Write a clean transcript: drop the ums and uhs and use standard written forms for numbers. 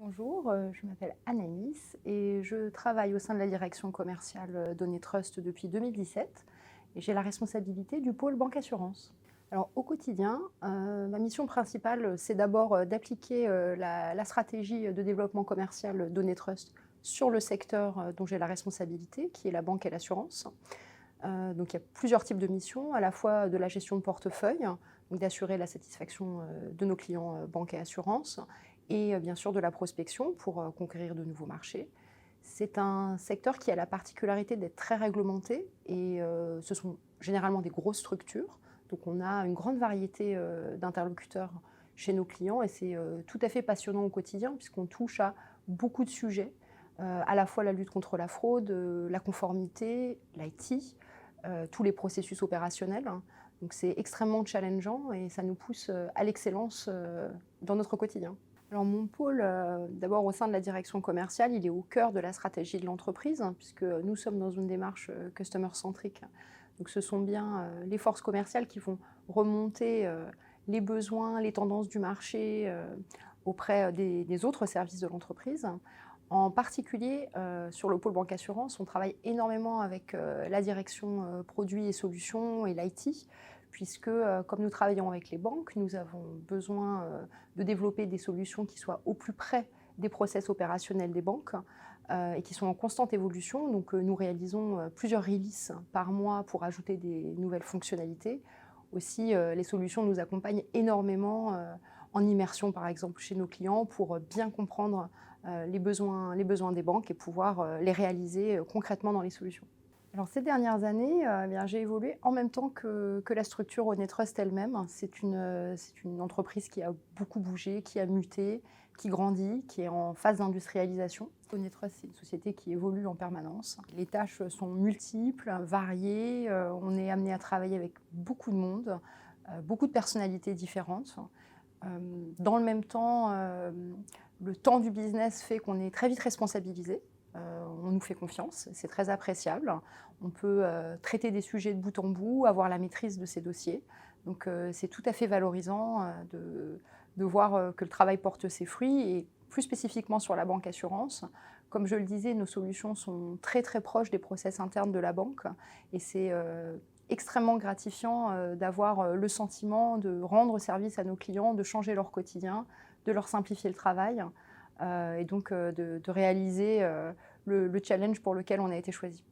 Bonjour, je m'appelle Anaïs et je travaille au sein de la direction commerciale d'Honeytrust depuis 2017 et j'ai la responsabilité du pôle banque assurance. Alors au quotidien, ma mission principale, c'est d'abord d'appliquer la stratégie de développement commercial d'Honeytrust sur le secteur dont j'ai la responsabilité, qui est la banque et l'assurance. Donc il y a plusieurs types de missions, à la fois de la gestion de portefeuille, donc d'assurer la satisfaction de nos clients banque et assurance, et bien sûr de la prospection pour conquérir de nouveaux marchés. C'est un secteur qui a la particularité d'être très réglementé et ce sont généralement des grosses structures. Donc on a une grande variété d'interlocuteurs chez nos clients et c'est tout à fait passionnant au quotidien puisqu'on touche à beaucoup de sujets, à la fois la lutte contre la fraude, la conformité, l'IT, tous les processus opérationnels, hein. Donc c'est extrêmement challengeant et ça nous pousse à l'excellence dans notre quotidien. Alors mon pôle, d'abord au sein de la direction commerciale, il est au cœur de la stratégie de l'entreprise, hein, puisque nous sommes dans une démarche customer centrique. Donc ce sont bien les forces commerciales qui vont remonter les besoins, les tendances du marché auprès des autres services de l'entreprise. En particulier, sur le pôle banque assurance, on travaille énormément avec la direction produits et solutions et l'IT, puisque comme nous travaillons avec les banques, nous avons besoin de développer des solutions qui soient au plus près des process opérationnels des banques et qui sont en constante évolution. Donc nous réalisons plusieurs releases par mois pour ajouter des nouvelles fonctionnalités. Aussi, les solutions nous accompagnent énormément en immersion, par exemple, chez nos clients pour bien comprendre les besoins des banques et pouvoir les réaliser concrètement dans les solutions. Alors ces dernières années, eh bien, j'ai évolué en même temps que la structure Honnêtrust elle-même. C'est une entreprise qui a beaucoup bougé, qui a muté, qui grandit, qui est en phase d'industrialisation. Honnêtrust, c'est une société qui évolue en permanence. Les tâches sont multiples, variées. On est amené à travailler avec beaucoup de monde, beaucoup de personnalités différentes. Dans le même temps, le temps du business fait qu'on est très vite responsabilisé. On nous fait confiance, c'est très appréciable. On peut traiter des sujets de bout en bout, avoir la maîtrise de ces dossiers. Donc c'est tout à fait valorisant de voir que le travail porte ses fruits et plus spécifiquement sur la banque assurance. Comme je le disais, nos solutions sont très très proches des process internes de la banque et c'est extrêmement gratifiant d'avoir le sentiment de rendre service à nos clients, de changer leur quotidien, de leur simplifier le travail et donc de réaliser le challenge pour lequel on a été choisi.